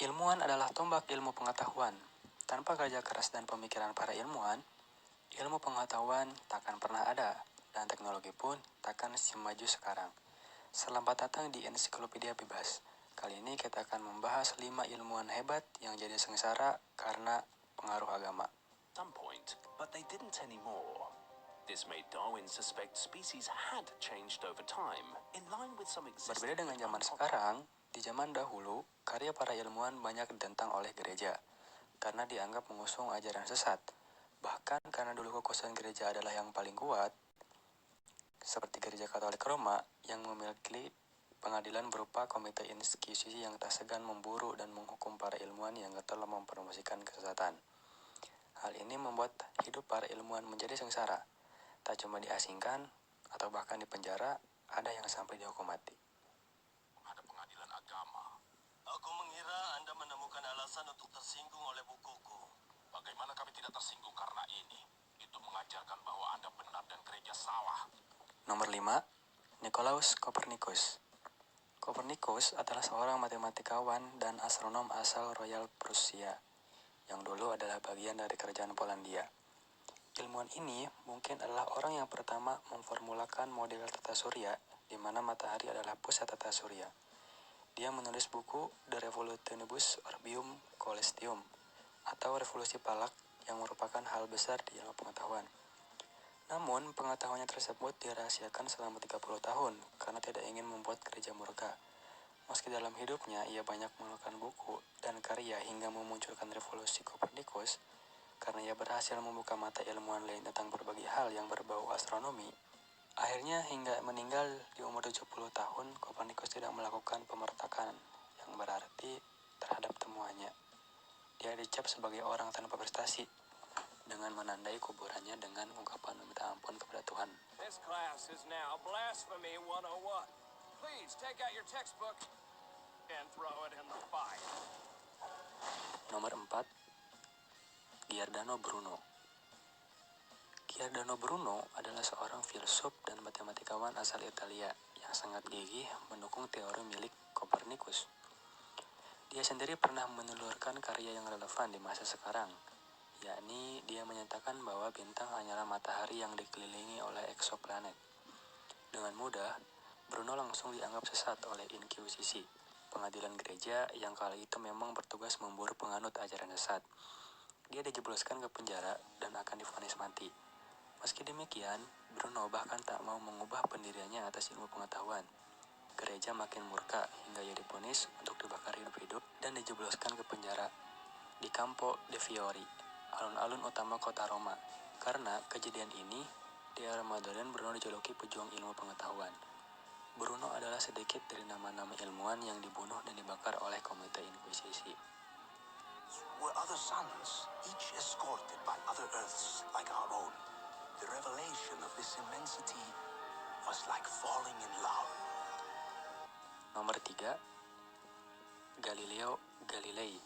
Ilmuwan adalah tombak ilmu pengetahuan. Tanpa kerja keras dan pemikiran para ilmuwan, ilmu pengetahuan takkan pernah ada, dan teknologi pun takkan semaju sekarang. Selamat datang di Ensiklopedia Bebas. Kali ini kita akan membahas 5 ilmuwan hebat yang jadi sengsara karena pengaruh agama. Some point, but they didn't anymore. This made Darwin suspect species had changed over time, in line with some existing. Berbeda dengan zaman sekarang, di zaman dahulu, karya para ilmuwan banyak ditentang oleh gereja, karena dianggap mengusung ajaran sesat. Bahkan karena dulu kekuasaan gereja adalah yang paling kuat, seperti gereja Katolik Roma yang memiliki pengadilan berupa komite inkuisisi yang tak segan memburu dan menghukum para ilmuwan yang telah mempromosikan kesesatan. Hal ini membuat hidup para ilmuwan menjadi sengsara. Tak cuma diasingkan atau bahkan dipenjara, ada yang sampai dihukum mati. Ada pengadilan agama. Aku mengira Anda menemukan alasan untuk tersinggung oleh bukuku. Bagaimana kami tidak tersinggung karena ini? Itu mengajarkan bahwa Anda benar dan gereja salah. Nomor 5, Nicolaus Copernicus. Copernicus adalah seorang matematikawan dan astronom asal Royal Prusia, yang dulu adalah bagian dari kerajaan Polandia. Ilmuwan ini mungkin adalah orang yang pertama memformulakan model tata surya, di mana matahari adalah pusat tata surya. Dia menulis buku De Revolutionibus Orbium Coelestium, atau Revolusi Palak, yang merupakan hal besar di ilmu pengetahuan. Namun, pengetahuannya tersebut dirahasiakan selama 30 tahun karena tidak ingin membuat gereja murka. Meski dalam hidupnya ia banyak mengeluarkan buku dan karya hingga memunculkan revolusi Kopernikus, karena ia berhasil membuka mata ilmuwan lain tentang berbagai hal yang berbau astronomi. Akhirnya hingga meninggal di umur 70 tahun, Kopernikus tidak melakukan pemertakan yang berarti terhadap temuannya. Dia dicap sebagai orang tanpa prestasi, dengan menandai kuburannya dengan ungkapan meminta ampun kepada Tuhan. This class is now Blasphemy 101. Please take out your textbook and throw it in the fire. Nomor 4, Giordano Bruno. Giordano Bruno adalah seorang filsuf dan matematikawan asal Italia yang sangat gigih mendukung teori milik Kopernikus. Dia sendiri pernah menelurkan karya yang relevan di masa sekarang, yakni dia menyatakan bahwa bintang hanyalah matahari yang dikelilingi oleh eksoplanet. Dengan mudah, Bruno langsung dianggap sesat oleh inkuisisi, pengadilan gereja yang kali itu memang bertugas memburu penganut ajaran sesat. Dia dijebloskan ke penjara dan akan divonis mati. Meski demikian, Bruno bahkan tak mau mengubah pendiriannya atas ilmu pengetahuan. Gereja makin murka hingga ia divonis untuk dibakar hidup-hidup dan dijebloskan ke penjara di Campo de' Fiori, alun-alun utama kota Roma. Karena kejadian ini, di era modern Bruno dijuluki pejuang ilmu pengetahuan. Bruno adalah sedikit dari nama-nama ilmuwan yang dibunuh dan dibakar oleh komite inkuisisi. Were other suns, each escorted by other earths like our own. The revelation of this immensity was like falling in love. Nomor 3, Galileo Galilei.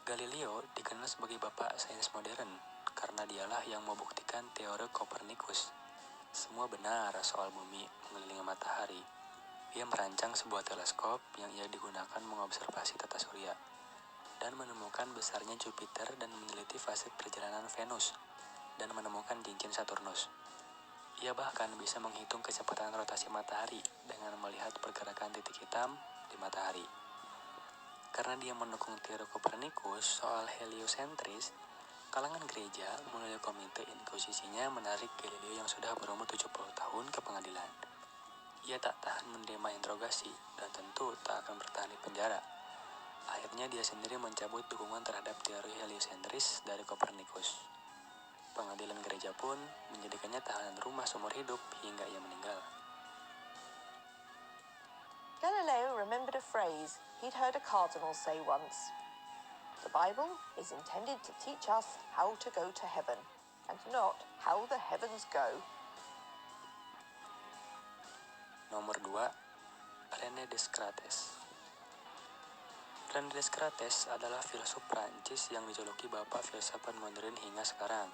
Galileo dikenal sebagai bapak sains modern karena dialah yang membuktikan teori Kopernikus. Semua benar soal bumi mengelilingi matahari. Ia merancang sebuah teleskop yang ia digunakan mengobservasi tata surya dan menemukan besarnya Jupiter dan meneliti fase perjalanan Venus dan menemukan cincin Saturnus. Ia bahkan bisa menghitung kecepatan rotasi matahari dengan melihat pergerakan titik hitam di matahari. Karena dia mendukung teori Kopernikus soal heliosentris, kalangan gereja melalui komite inkuisisinya menarik Galileo yang sudah berumur 70 tahun ke pengadilan. Ia tak tahan menerima interogasi dan tentu tak akan bertahan di penjara. Akhirnya dia sendiri mencabut dukungan terhadap teori heliosentris dari Kopernikus. Pengadilan gereja pun menjadikannya tahanan rumah seumur hidup hingga ia meninggal. Galileo remembered a phrase he'd heard a cardinal say once. The Bible is intended to teach us how to go to heaven, and not how the heavens go. Nomor 2, René Descartes. René Descartes adalah filsuf Prancis yang dijuluki bapak filsafat modern hingga sekarang.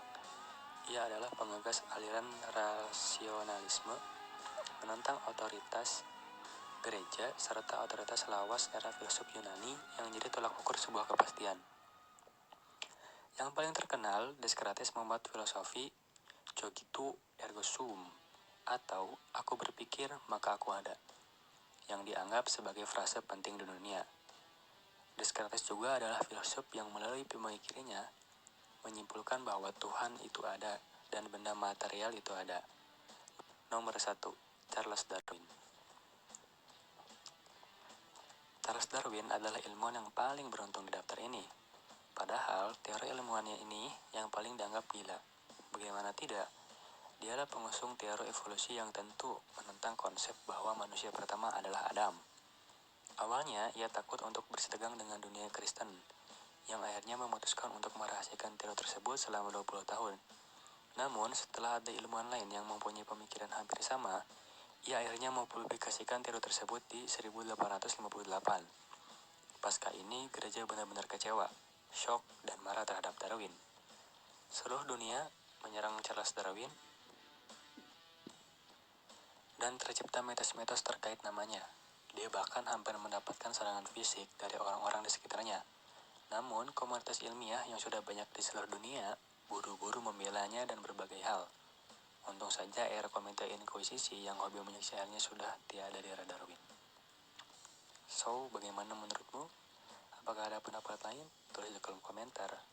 Ia adalah pengagas aliran rasionalisme, menentang otoritas, gereja, serta otoritas lawas era filsuf Yunani yang jadi tolak ukur sebuah kepastian. Yang paling terkenal, Descartes membuat filosofi cogito ergo sum, atau aku berpikir maka aku ada, yang dianggap sebagai frase penting di dunia. Descartes juga adalah filsuf yang melalui pemikirannya menyimpulkan bahwa Tuhan itu ada dan benda material itu ada. Nomor 1, Charles Darwin. Charles Darwin adalah ilmuwan yang paling beruntung di daftar ini. Padahal, teori ilmuwannya ini yang paling dianggap gila. Bagaimana tidak? Dialah pengusung teori evolusi yang tentu menentang konsep bahwa manusia pertama adalah Adam. Awalnya, ia takut untuk bersitegang dengan dunia Kristen, yang akhirnya memutuskan untuk merahasiakan teori tersebut selama 20 tahun. Namun, setelah ada ilmuwan lain yang mempunyai pemikiran hampir sama, ia akhirnya mempublikasikan teori tersebut di 1858. Pasca ini, gereja benar-benar kecewa, shock, dan marah terhadap Darwin. Seluruh dunia menyerang Charles Darwin, dan tercipta mitos-mitos terkait namanya. Dia bahkan hampir mendapatkan serangan fisik dari orang-orang di sekitarnya. Namun, komunitas ilmiah yang sudah banyak di seluruh dunia buru-buru membelanya dan berbagai hal. Untung saja era komite inkuisisi yang hobi menyaksikannya sudah tiada di era Darwin. So, bagaimana menurutmu? Apakah ada pendapat lain? Tulis di kolom komentar.